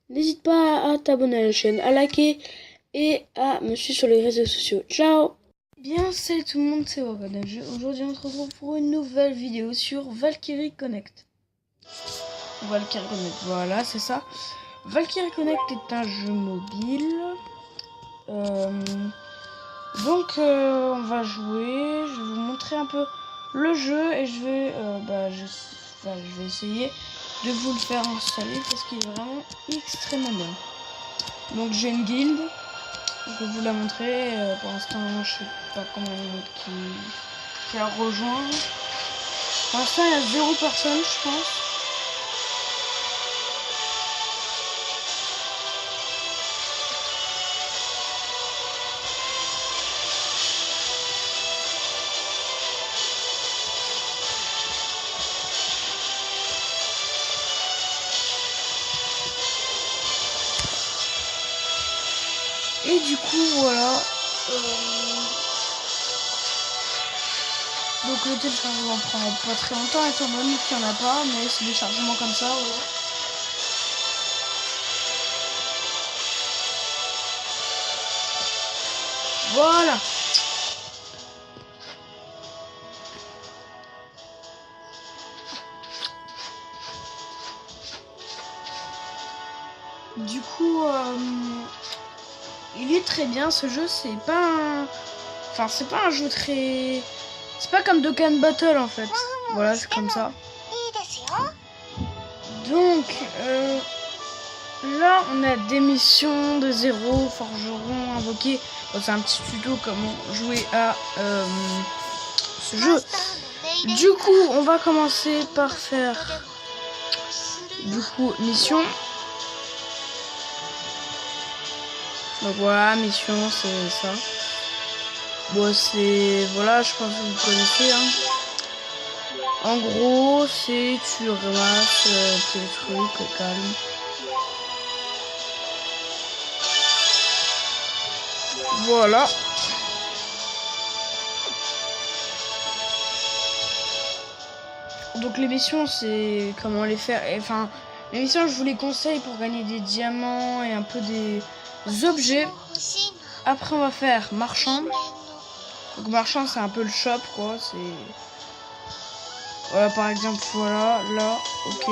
N'hésite pas à t'abonner à la chaîne, à liker et à me suivre sur les réseaux sociaux. Ciao! Bien, salut tout le monde, c'est Wagan. Aujourd'hui, on se retrouve pour une nouvelle vidéo sur Valkyrie Connect. Valkyrie Connect, voilà, c'est ça. Valkyrie Connect est un jeu mobile. On va jouer. Je vais vous montrer un peu le jeu et je vais essayer de vous le faire installer parce qu'il est vraiment extrêmement bien. Donc j'ai une guilde. Je vais vous la montrer. Pour l'instant, je sais pas combien il y en a qui a rejoint. Pour l'instant, il y a 0 personne, je pense. Et du coup, voilà. Donc le téléchargement prend pas très longtemps étant donné qu'il n'y en a pas, mais c'est des chargements comme ça. Voilà. Du coup, il est très bien ce jeu. C'est pas un jeu très. C'est pas comme Dokkan Battle en fait. Voilà, c'est comme ça. Donc, là, on a des missions de 0, forgeron, invoqué. Bon, c'est un petit tuto comment jouer à ce jeu. Du coup, on va commencer par faire mission. Donc voilà, mission, c'est ça. Bon, c'est voilà, je pense que vous connaissez. Hein. En gros, c'est tu ramasses tes trucs au calme. Voilà. Donc les missions, c'est comment les faire. Enfin, les missions, je vous les conseille pour gagner des diamants et un peu des objets. Après, on va faire marchand. Donc marchand, c'est un peu le shop, quoi. C'est voilà, par exemple, voilà, là, ok.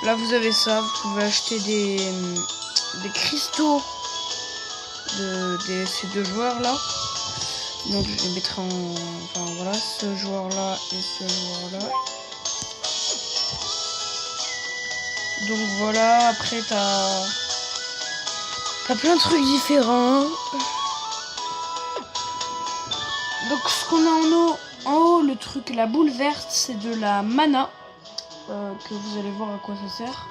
Là, vous avez ça. Vous pouvez acheter des cristaux de ces deux joueurs là. Donc je les mettrai en. Enfin voilà, ce joueur là et ce joueur là. Donc voilà, après t'as plein de trucs différents. Donc ce qu'on a en haut, le truc, la boule verte, c'est de la mana. Que vous allez voir à quoi ça sert.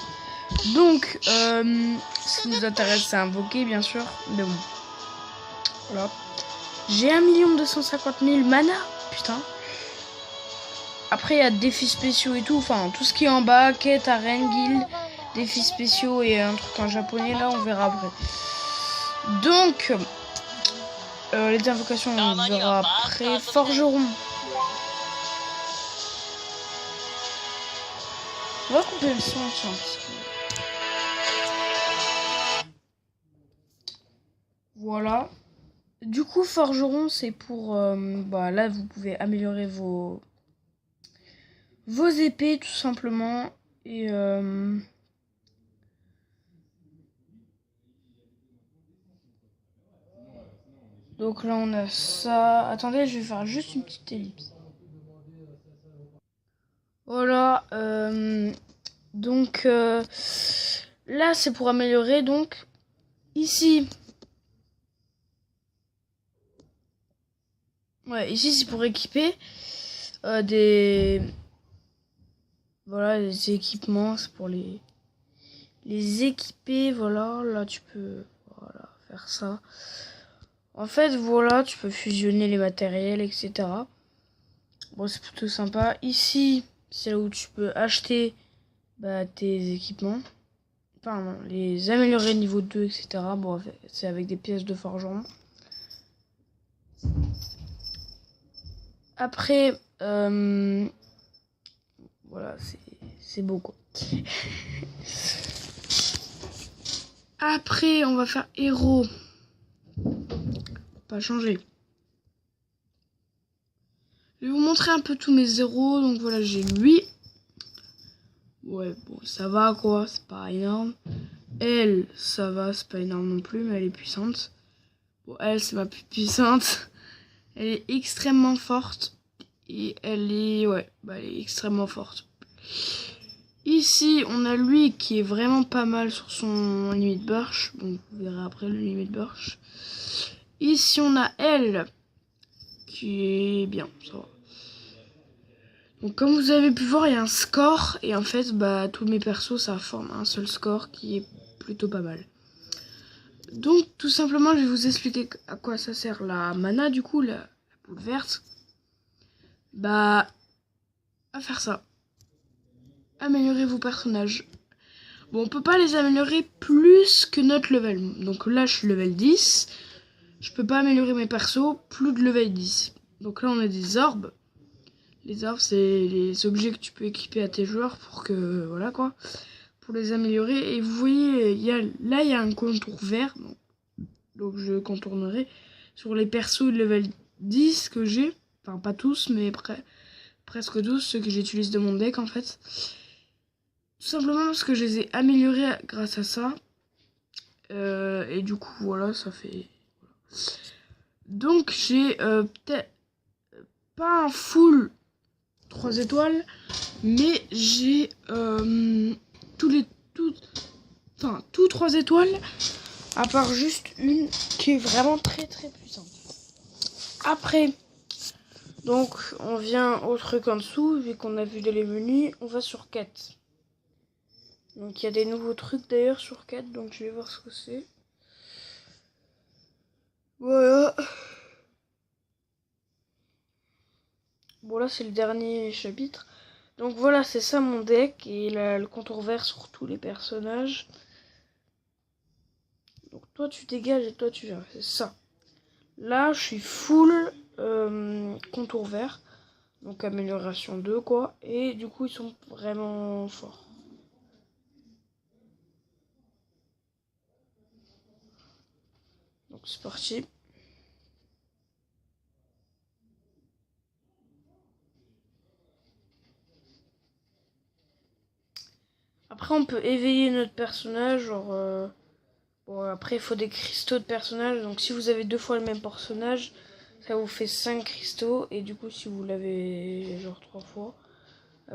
Donc ce qui nous intéresse, c'est invoquer bien sûr. Mais bon. Voilà. J'ai 1 250 000 mana. Putain. Après, il y a défis spéciaux et tout. Enfin, tout ce qui est en bas. Quête, arène, guild, défis spéciaux et un truc en japonais. Là, on verra après. Donc, les invocations, on verra après. Forgeron. On va couper le son, tiens. Voilà. Du coup, forgeron, c'est pour... là, vous pouvez améliorer vos épées, tout simplement. Et... donc là, on a ça. Attendez, je vais faire juste une petite ellipse. Voilà. Donc, là, c'est pour améliorer. Donc, ici... Ouais, ici, c'est pour équiper des... Voilà, les équipements, c'est pour les équiper. Voilà, là, tu peux faire ça. En fait, voilà, tu peux fusionner les matériels, etc. Bon, c'est plutôt sympa. Ici, c'est là où tu peux acheter tes équipements. Enfin, les améliorer niveau 2, etc. Bon, c'est avec des pièces de forgeron. Après, voilà, c'est beau, quoi. Après, on va faire héros. Pas changer. Je vais vous montrer un peu tous mes héros. Donc voilà, j'ai lui. Ouais, bon, ça va quoi, c'est pas énorme. Elle, ça va, c'est pas énorme non plus, mais elle est puissante. Bon, elle, c'est ma plus puissante. Elle est extrêmement forte. Et elle est, ouais, bah, elle est extrêmement forte. Ici, on a lui qui est vraiment pas mal sur son limite burst. Bon, vous verrez après le limite burst. Ici, on a elle qui est bien, ça va. Donc, comme vous avez pu voir, il y a un score. Et en fait, bah, tous mes persos, ça forme un seul score qui est plutôt pas mal. Donc, tout simplement, je vais vous expliquer à quoi ça sert la mana, du coup, la boule verte. Bah, à faire ça. Améliorer vos personnages. Bon, on peut pas les améliorer plus que notre level. Donc là, je suis level 10. Je peux pas améliorer mes persos plus de level 10. Donc là, on a des orbes. Les orbes, c'est les objets que tu peux équiper à tes joueurs pour que, voilà quoi, pour les améliorer. Et vous voyez, là, il y a un contour vert. Donc je contournerai sur les persos de level 10 que j'ai. Enfin, pas tous, mais presque tous, ceux que j'utilise de mon deck en fait. Tout simplement parce que je les ai améliorés grâce à ça. Et du coup, voilà, ça fait... Donc, j'ai peut-être pas un full 3 étoiles, mais j'ai tous 3 étoiles, à part juste une qui est vraiment très très puissante. Après, donc, on vient au truc en dessous, vu qu'on a vu les menus, on va sur quête. Donc il y a des nouveaux trucs d'ailleurs sur 4, donc je vais voir ce que c'est. Voilà. Bon là c'est le dernier chapitre. Donc voilà, c'est ça mon deck, et il a le contour vert sur tous les personnages. Donc toi tu dégages et toi tu viens, c'est ça. Là je suis full contour vert, donc amélioration 2 quoi, et du coup ils sont vraiment forts. Donc c'est parti. Après on peut éveiller notre personnage, genre bon après il faut des cristaux de personnage, donc si vous avez 2 fois le même personnage, ça vous fait 5 cristaux, et du coup si vous l'avez genre 3 fois,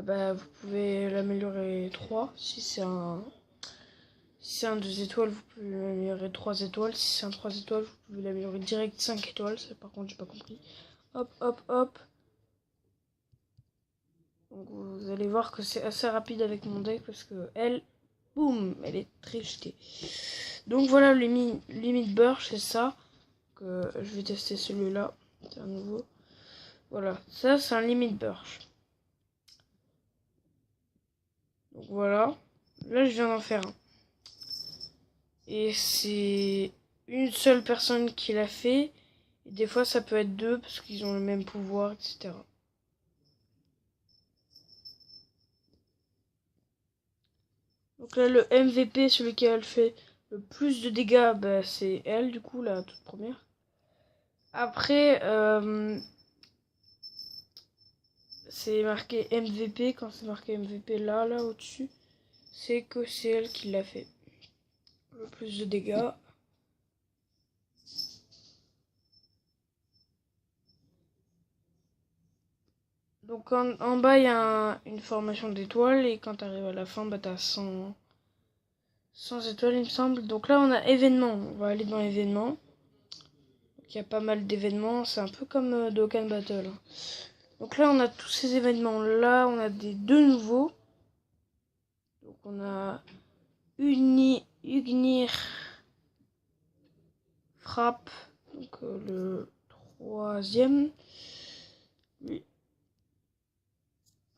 bah vous pouvez l'améliorer 3. Si c'est un 2 étoiles, vous pouvez l'améliorer 3 étoiles. Si c'est un 3 étoiles, vous pouvez l'améliorer direct 5 étoiles. Ça, par contre, j'ai pas compris. Hop, hop, hop. Donc vous allez voir que c'est assez rapide avec mon deck parce que elle, boum, elle est très jetée. Donc voilà, le limit burst, c'est ça. Que je vais tester celui-là. C'est un nouveau. Voilà, ça c'est un limit burst. Donc voilà. Là, je viens d'en faire un. Et c'est une seule personne qui l'a fait. Et des fois, ça peut être 2 parce qu'ils ont le même pouvoir, etc. Donc là, le MVP, celui qui a le fait le plus de dégâts, bah, c'est elle, du coup, la toute première. Après, c'est marqué MVP. Quand c'est marqué MVP là au-dessus, c'est que c'est elle qui l'a fait le plus de dégâts. Donc en bas, il y a une formation d'étoiles, et quand tu arrives à la fin, bah, tu as 100 étoiles, il me semble. Donc là, on a événements. On va aller dans événements. Il y a pas mal d'événements. C'est un peu comme Dokkan Battle. Donc là, on a tous ces événements-là. On a des 2 nouveaux. Donc on a Ugnir Frappe. Donc le 3e. Oui.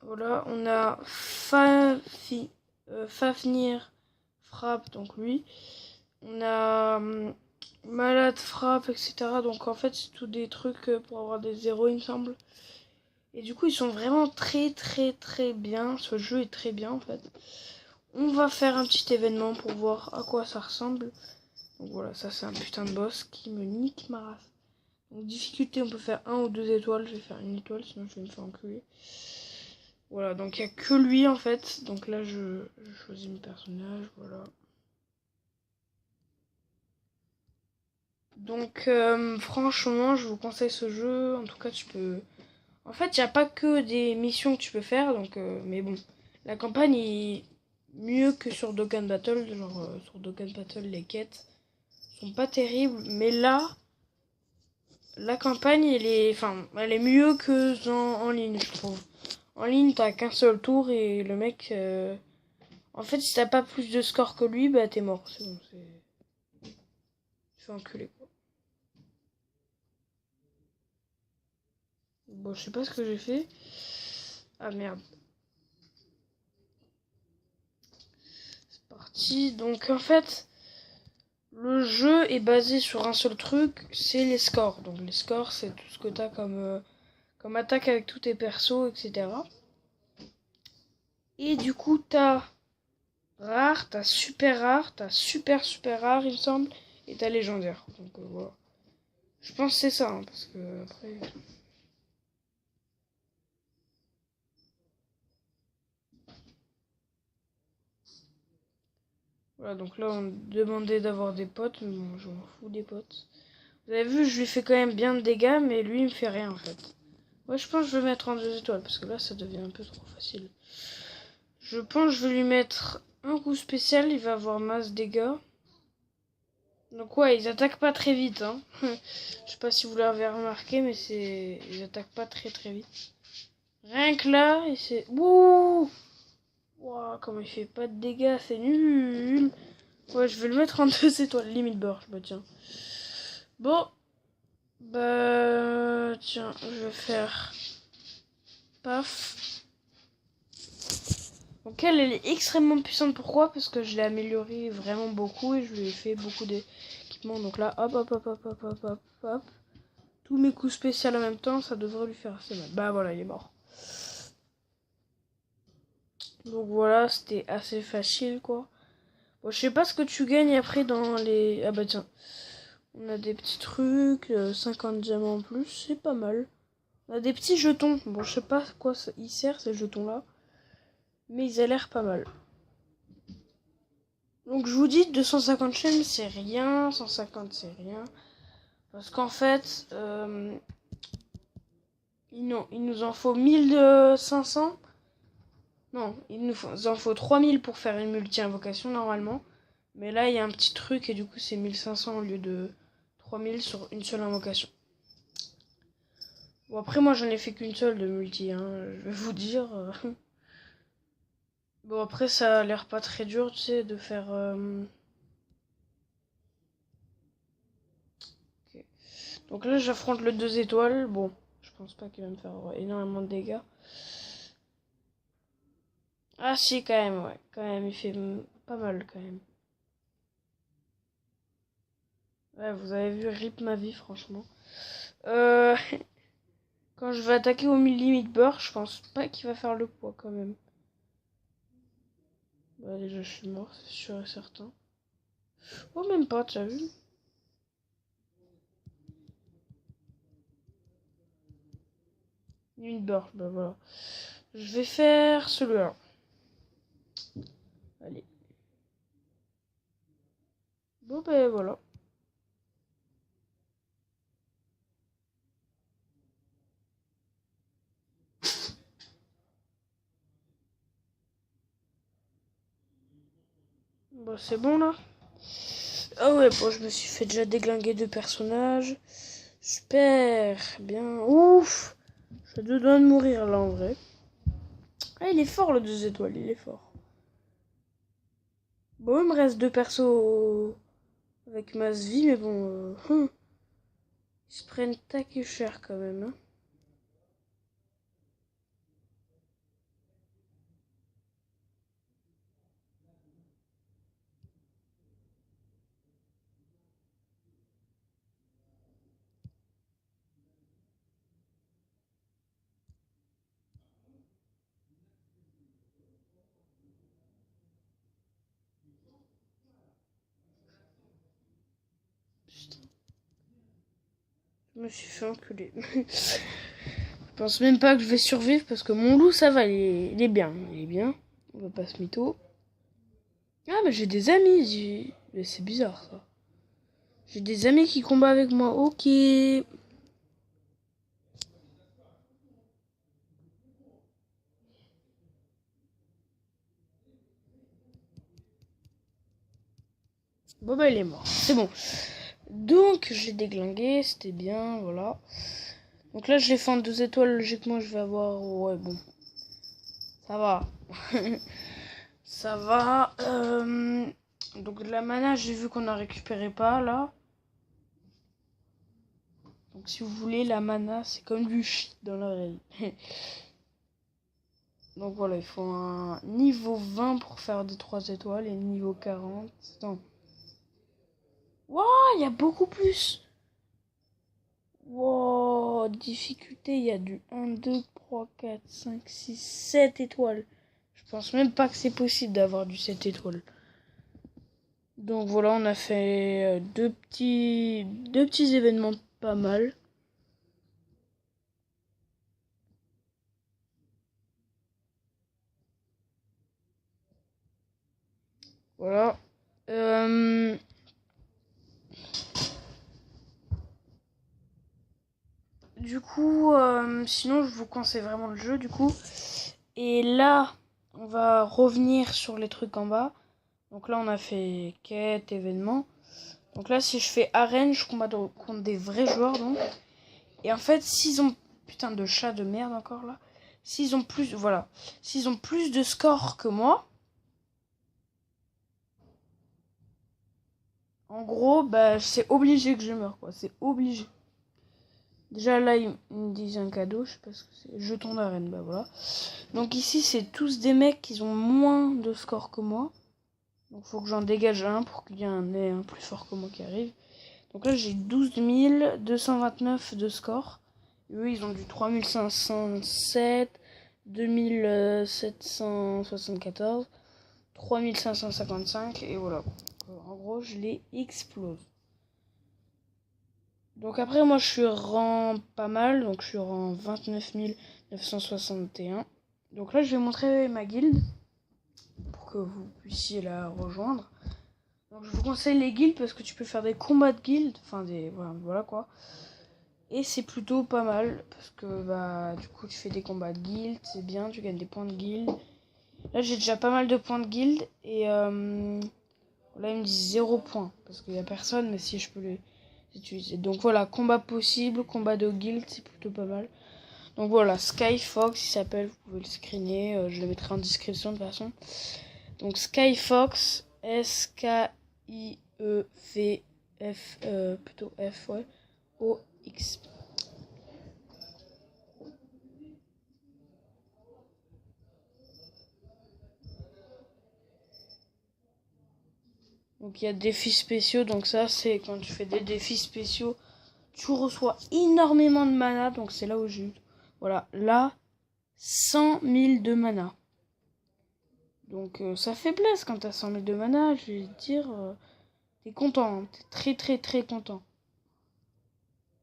Voilà, on a Fafnir Frappe, donc lui. On a Malade Frappe, etc. Donc en fait, c'est tous des trucs pour avoir des zéros, il me semble. Et du coup, ils sont vraiment très très très bien. Ce jeu est très bien en fait. on va faire un petit événement pour voir à quoi ça ressemble. Donc voilà, ça c'est un putain de boss qui me nique ma race. Donc difficulté, on peut faire 1 ou 2 étoiles. Je vais faire une étoile, sinon je vais me faire enculer. Voilà, donc il n'y a que lui en fait. Donc là, je choisis mon personnage, voilà. Donc franchement, je vous conseille ce jeu. En tout cas, tu peux... En fait, il n'y a pas que des missions que tu peux faire. Donc, mais bon, la campagne est mieux que sur Dokkan Battle. Genre, sur Dokkan Battle, les quêtes sont pas terribles. Mais là, la campagne, elle est mieux que en ligne, je trouve. En ligne, t'as qu'un seul tour et le mec... En fait, si t'as pas plus de score que lui, bah t'es mort. C'est bon, c'est... Tu fais enculer, quoi. Bon, je sais pas ce que j'ai fait. Ah merde. C'est parti. Donc, en fait, le jeu est basé sur un seul truc, c'est les scores. Donc, les scores, c'est tout ce que t'as comme attaque avec tous tes persos, etc. Et du coup, t'as rare, t'as super super rare, il me semble, et t'as légendaire. Donc, voilà. Je pense que c'est ça, hein, parce que après... Voilà, donc là, on me demandait d'avoir des potes, mais bon, je m'en fous des potes. Vous avez vu, je lui fais quand même bien de dégâts, mais lui, il me fait rien, en fait. Ouais, je pense que je vais mettre en 2 étoiles, parce que là, ça devient un peu trop facile. Je pense que je vais lui mettre un coup spécial, il va avoir masse dégâts. Donc ouais, ils attaquent pas très vite, hein. Je sais pas si vous l'avez remarqué, mais ils attaquent pas très très vite. Rien que là, et c'est... Wouh! Wow, comme il fait pas de dégâts, c'est nul. Ouais, je vais le mettre en 2 étoiles, limite burst, bah tiens. Bon, bah tiens, je vais faire... Paf. Donc elle est extrêmement puissante, pourquoi? Parce que je l'ai améliorée vraiment beaucoup et je lui ai fait beaucoup d'équipements. Donc là, hop, hop, hop, hop, hop, hop, hop, hop. Tous mes coups spéciaux en même temps, ça devrait lui faire assez mal. Bah voilà, il est mort. Donc voilà, c'était assez facile, quoi. Bon, je sais pas ce que tu gagnes après dans les... Ah bah tiens, on a des petits trucs, 50 diamants en plus, c'est pas mal. On a des petits jetons. Bon, je sais pas à quoi ils servent, ces jetons-là. Mais ils ont l'air pas mal. Donc je vous dis, 250 chaînes, c'est rien. 150, c'est rien. Parce qu'en fait, il nous en faut 1500. Non, il nous en faut 3000 pour faire une multi-invocation normalement. Mais là, il y a un petit truc et du coup, c'est 1500 au lieu de 3000 sur une seule invocation. Bon, après, moi, j'en ai fait qu'une seule de multi, hein, je vais vous dire. Bon, après, ça a l'air pas très dur, tu sais, de faire... Ok. Donc là, j'affronte le 2 étoiles. Bon, je pense pas qu'il va me faire énormément de dégâts. Ah si, quand même, ouais. Quand même, il fait pas mal, quand même. Ouais, vous avez vu, rip ma vie, franchement. Euh... Quand je vais attaquer au limite beurre, je pense pas qu'il va faire le poids, quand même. Bah, déjà, je suis mort, c'est sûr et certain. Oh, même pas, tu as vu? Limite beurre, bah voilà. Je vais faire celui-là. Allez. Bon, ben voilà. Bon, c'est bon, là? Ah ouais, bon, je me suis fait déjà déglinguer 2 personnages. Super, bien. Ouf! Je suis à 2 doigts de mourir là en vrai. Ah, il est fort le 2 étoiles, il est fort. Bon, il me reste 2 persos avec masse vie, mais bon. Ils se prennent taquet cher quand même. Hein. Je me suis fait enculer. Je pense même pas que je vais survivre parce que mon loup, ça va, il est bien. Il est bien. On va pas se mytho. Ah, mais j'ai des amis. Mais c'est bizarre, ça. J'ai des amis qui combattent avec moi. Ok. Bon, bah, il est mort. C'est bon. Donc, j'ai déglingué. C'était bien, voilà. Donc là, je l'ai fait en 2 étoiles. Logiquement, je vais avoir... Ouais, bon. Ça va. Ça va. Donc, de la mana, j'ai vu qu'on n'en récupérait pas, là. Donc, si vous voulez, la mana, c'est comme du shit dans l'oreille. Donc, voilà, il faut un niveau 20 pour faire des 3 étoiles et niveau 40. Non. Waouh, il y a beaucoup plus. Wow, difficulté, il y a du 1, 2, 3, 4, 5, 6, 7 étoiles. Je pense même pas que c'est possible d'avoir du 7 étoiles. Donc voilà, on a fait deux petits événements pas mal. Voilà. Du coup, sinon je vous conseille vraiment le jeu du coup. Et là, on va revenir sur les trucs en bas. Donc là, on a fait quête, événement. Donc là, si je fais arène, je combats contre des vrais joueurs donc. Et en fait, s'ils ont... Putain de chat de merde encore là. S'ils ont plus... Voilà. S'ils ont plus de score que moi... En gros, bah c'est obligé que je meure quoi. C'est obligé. Déjà là, ils me disent un cadeau. Je sais pas ce que c'est. Jeton d'arène, bah voilà. Donc ici, c'est tous des mecs qui ont moins de score que moi. Donc faut que j'en dégage un pour qu'il y ait un plus fort que moi qui arrive. Donc là, j'ai 12 229 de score. Et eux, ils ont du 3507, 2774, 3555. Et voilà. En gros, je les explose. Donc après, moi, je suis rang pas mal. Donc je suis rang 29 961. Donc là, je vais montrer ma guilde pour que vous puissiez la rejoindre. Donc je vous conseille les guildes parce que tu peux faire des combats de guildes. Enfin, voilà quoi. Et c'est plutôt pas mal parce que bah du coup tu fais des combats de guilde, c'est bien, tu gagnes des points de guilde. Là j'ai déjà pas mal de points de guilde et là ils me disent 0 points parce qu'il y a personne mais si je peux les utiliser. Donc voilà, combat possible, combat de guilde, c'est plutôt pas mal. Donc voilà, Skyfox il s'appelle, vous pouvez le screener, je le mettrai en description de toute façon. Donc Skyfox, S-K-I-E-V-F, plutôt F, ouais, O-X. Donc il y a défis spéciaux, donc ça c'est quand tu fais des défis spéciaux, tu reçois énormément de mana, donc c'est là où j'ai eu, voilà, là, 100 000 de mana. Donc ça fait plaisir quand t'as 100 000 de mana, je vais te dire, t'es content, hein, t'es très très très content.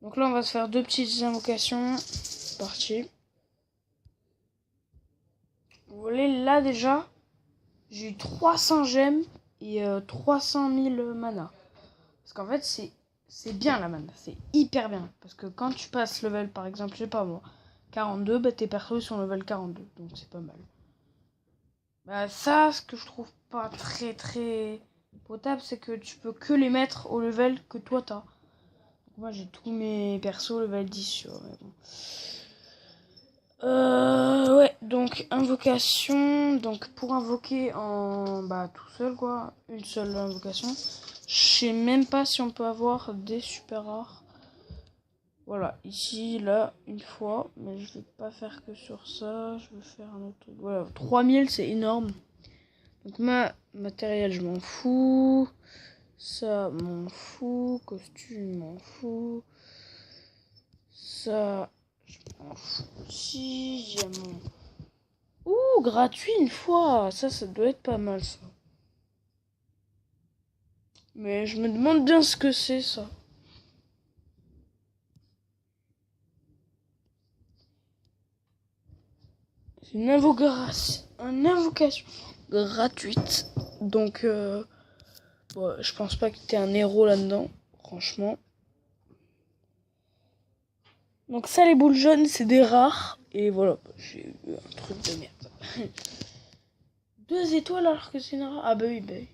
Donc là on va se faire 2 petites invocations, c'est parti. Vous voyez là déjà, j'ai eu 300 gemmes et 300 000 mana. Parce qu'en fait c'est bien la mana, c'est hyper bien. Parce que quand tu passes level par exemple, je sais pas moi, 42, bah tes persos sont level 42, donc c'est pas mal. Bah ça, ce que je trouve pas très très potable, c'est que tu peux que les mettre au level que toi t'as. Donc moi j'ai tous mes persos level 10 sur. Bon. Ouais, donc invocation. Donc pour invoquer en bah tout seul quoi, une seule invocation. Je sais même pas si on peut avoir des super rares. Voilà, ici, là, une fois, mais je vais pas faire que sur ça, je vais faire un autre truc. Voilà, 3000 c'est énorme. Donc matériel, je m'en fous. Ça, m'en fous. Costume, m'en fous. Ça, je m'en fous aussi. Diamant. Ouh, gratuit une fois. Ça doit être pas mal, ça. Mais je me demande bien ce que c'est, ça. une invocation gratuite. Donc, je pense pas que t'aies un héros là-dedans, franchement. Donc ça, les boules jaunes, c'est des rares. Et voilà, j'ai eu un truc de merde. 2 étoiles alors que c'est une rare. Ah bah oui, bah oui.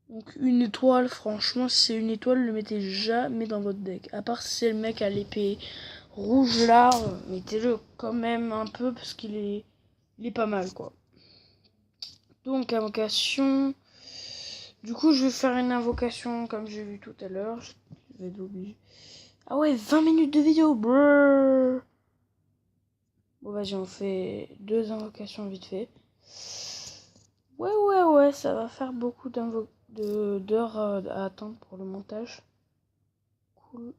Donc une étoile, franchement, si c'est une étoile, ne le mettez jamais dans votre deck. À part si c'est le mec à l'épée rouge là, mettez-le quand même un peu parce qu'il est pas mal quoi. Donc invocation. Du coup, je vais faire une invocation comme j'ai vu tout à l'heure. Je vais être obligé. Ah ouais, 20 minutes de vidéo. Brrr. Bon vas-y, on fait 2 invocations vite fait. Ouais, ça va faire beaucoup d'heures à attendre pour le montage. Cool.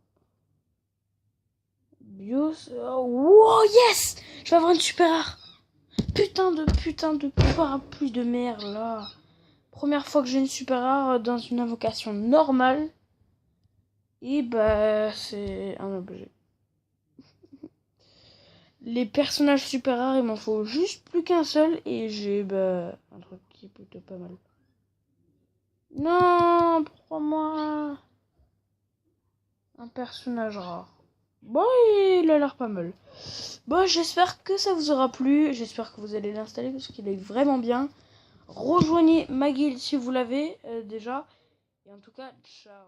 Bios. Oh, wow, yes! Je vais avoir une super rare. Putain de parapluie de merde là. Première fois que j'ai une super rare dans une invocation normale. Et bah, c'est un objet. Les personnages super rares, il m'en faut juste plus qu'un seul. Et j'ai un truc qui est plutôt pas mal. Non, prends-moi un personnage rare. Bon, il a l'air pas mal. Bon, j'espère que ça vous aura plu. J'espère que vous allez l'installer parce qu'il est vraiment bien. Rejoignez ma guilde si vous l'avez déjà. Et en tout cas, ciao.